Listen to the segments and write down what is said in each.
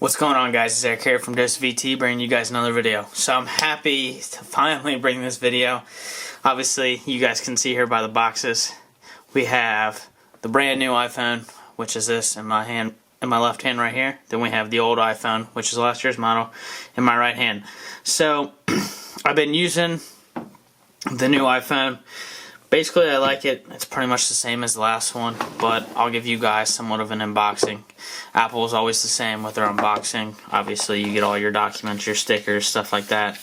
What's going on, guys? It's Eric here from VT, bringing you guys another video. So I'm happy to finally bring this video. Obviously, you guys can see here by the boxes, we have the brand new iPhone, which is this in my hand, in my left hand right here. Then we have the old iPhone, which is last year's model, in my right hand. So I've been using the new iPhone. Basically, I like it. It's pretty much the same as the last one, but I'll give you guys somewhat of an unboxing. Apple is always the same with their unboxing. Obviously, you get all your documents, your stickers, stuff like that.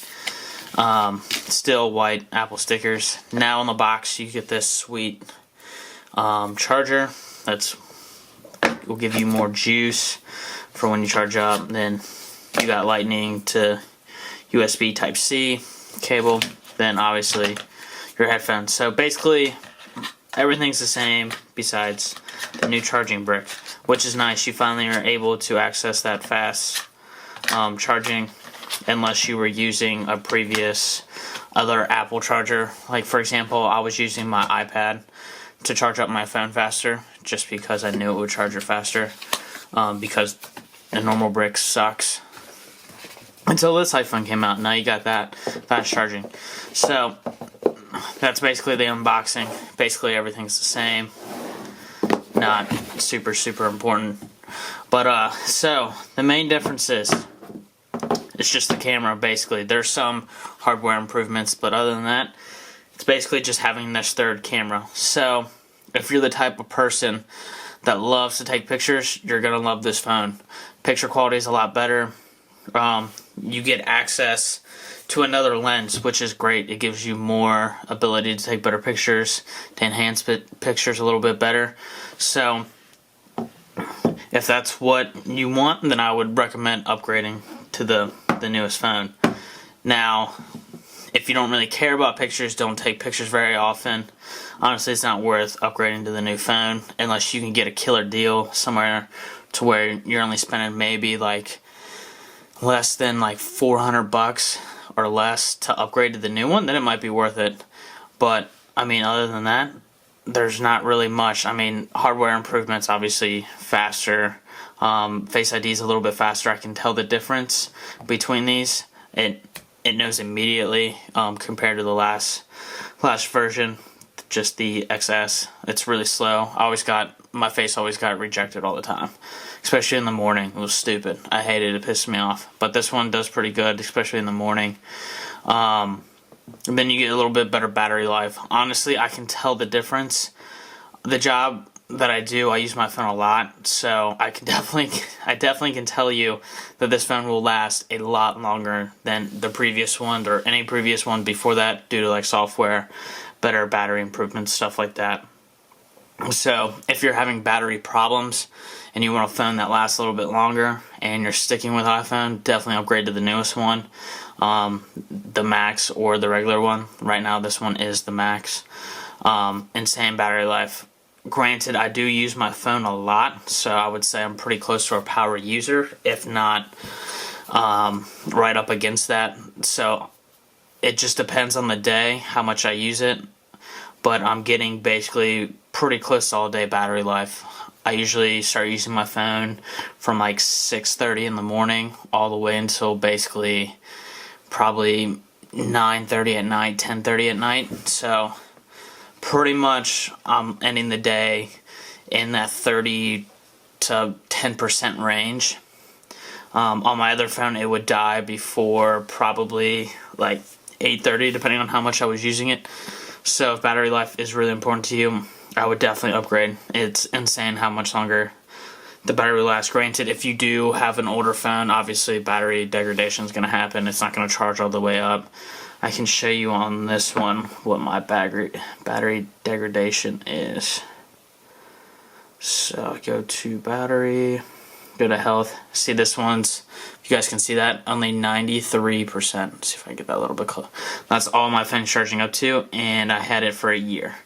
Still white Apple stickers. Now in the box, you get this sweet charger. Will give you more juice for when you charge up. Then you got Lightning to USB Type-C cable. Then obviously your headphones. So basically everything's the same besides the new charging brick, which is nice. You finally are able to access that fast charging, unless you were using a previous other Apple charger. Like, for example, I was using my iPad to charge up my phone faster just because I knew it would charge it faster, because the normal brick sucks. Until this iPhone came out, now you got that fast charging. So that's basically the unboxing. Basically everything's the same. Not super important. But so the main difference is it's just the camera. Basically there's some hardware improvements, but other than that, it's basically just having this third camera. So if you're the type of person that loves to take pictures, you're gonna love this phone. Picture quality is a lot better. You get access to another lens, which is great. It gives you more ability to take better pictures, to enhance pictures a little bit better. So if that's what you want, then I would recommend upgrading to the newest phone. Now, if you don't really care about pictures, don't take pictures very often, honestly it's not worth upgrading to the new phone unless you can get a killer deal somewhere to where you're only spending maybe like less than like $400 or less to upgrade to the new one. Then it might be worth it. But I mean, other than that, there's not really much. I mean, hardware improvements, obviously faster. Face ID is a little bit faster. I can tell the difference between these. It knows immediately compared to the last version, just the XS. It's really slow. My face always got rejected all the time, especially in the morning. It was stupid. I hated it. It pissed me off. But this one does pretty good, especially in the morning. And then you get a little bit better battery life. Honestly, I can tell the difference. The job that I do, I use my phone a lot, so I definitely can tell you that this phone will last a lot longer than the previous one or any previous one before that, due to like software, better battery improvements, stuff like that. So if you're having battery problems and you want a phone that lasts a little bit longer and you're sticking with iPhone, definitely upgrade to the newest one, the Max or the regular one. Right now this one is the Max. Insane battery life. Granted, I do use my phone a lot, so I would say I'm pretty close to a power user, if not right up against that. So it just depends on the day how much I use it, but I'm getting basically pretty close to all day battery life. I usually start using my phone from like 6:30 in the morning all the way until basically probably 9:30 at night, 10:30 at night. So pretty much I'm ending the day in that 30 to 10% range. On my other phone, it would die before probably like 8:30, depending on how much I was using it. So if battery life is really important to you, I would definitely upgrade. It's insane how much longer the battery lasts. Granted, if you do have an older phone, obviously battery degradation is going to happen. It's not going to charge all the way up. I can show you on this one what my battery degradation is. So go to battery, go to health. See, this one's, if you guys can see that, only 93%. Let's see if I can get that a little bit close. That's all my phone's charging up to, and I had it for a year.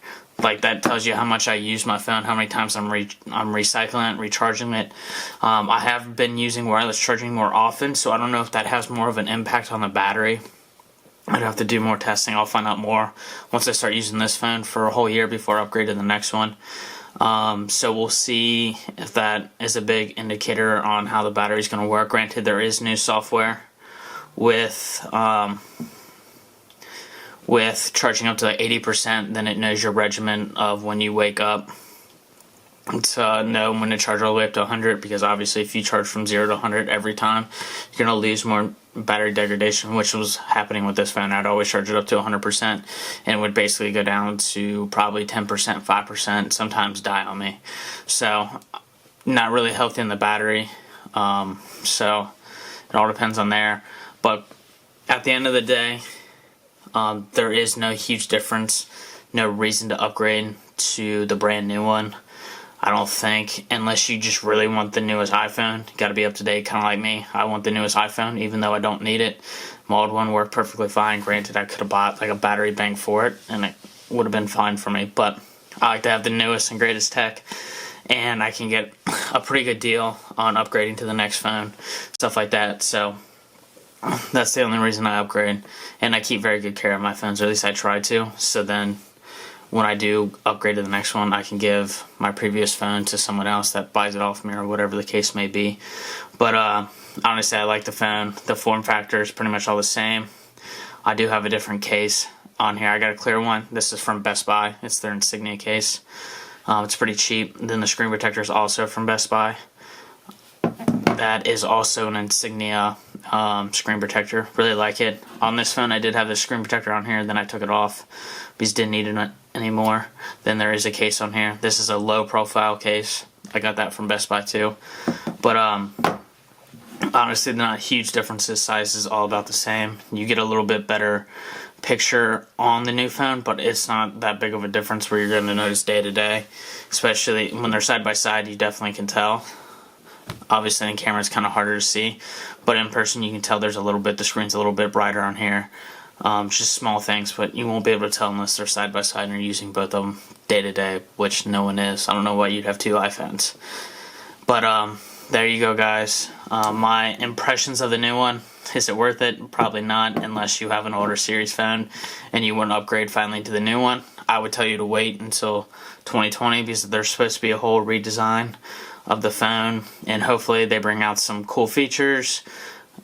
Like, that tells you how much I use my phone, how many times I'm recycling it, recharging it. I have been using wireless charging more often, so I don't know if that has more of an impact on the battery. I'd have to do more testing. I'll find out more once I start using this phone for a whole year before I upgrade to the next one. So we'll see if that is a big indicator on how the battery is going to work. Granted, there is new software with charging up to like 80%, then it knows your regimen of when you wake up to know when to charge all the way up to 100, because obviously if you charge from 0 to 100 every time, you're going to lose more battery degradation, which was happening with this phone. I'd always charge it up to 100% and it would basically go down to probably 10%, 5%, sometimes die on me. So not really healthy in the battery. So it all depends on there. But at the end of the day, there is no huge difference, no reason to upgrade to the brand new one. I don't think, unless you just really want the newest iPhone. You gotta be up to date, kind of like me. I want the newest iPhone, even though I don't need it. My old one worked perfectly fine. Granted, I could have bought like a battery bank for it, and it would have been fine for me. But I like to have the newest and greatest tech, and I can get a pretty good deal on upgrading to the next phone, stuff like that. So that's the only reason I upgrade, and I keep very good care of my phones, or at least I try to. So then when I do upgrade to the next one, I can give my previous phone to someone else that buys it off me, or whatever the case may be. But honestly, I like the phone. The form factor is pretty much all the same. I do have a different case on here. I got a clear one. This is from Best Buy. It's their Insignia case. It's pretty cheap. Then the screen protector is also from Best Buy. That is also an Insignia screen protector. Really like it. On this phone, I did have the screen protector on here, then I took it off because didn't need it anymore. Then there is a case on here. This is a low profile case. I got that from Best Buy too. But honestly, not huge differences. Size is all about the same. You get a little bit better picture on the new phone, but it's not that big of a difference where you're going to notice day to day. Especially when they're side by side, you definitely can tell. Obviously in camera it's kind of harder to see, but in person you can tell there's a little bit, the screen's a little bit brighter on here. Just small things, but you won't be able to tell unless they're side by side and you're using both of them day to day, which no one is. I don't know why you'd have two iPhones. But there you go, guys. My impressions of the new one. Is it worth it? Probably not, unless you have an older series phone and you want to upgrade finally to the new one. I would tell you to wait until 2020, because there's supposed to be a whole redesign of the phone, and hopefully they bring out some cool features,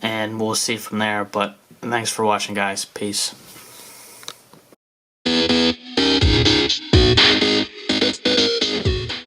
and we'll see from there. But thanks for watching, guys. Peace.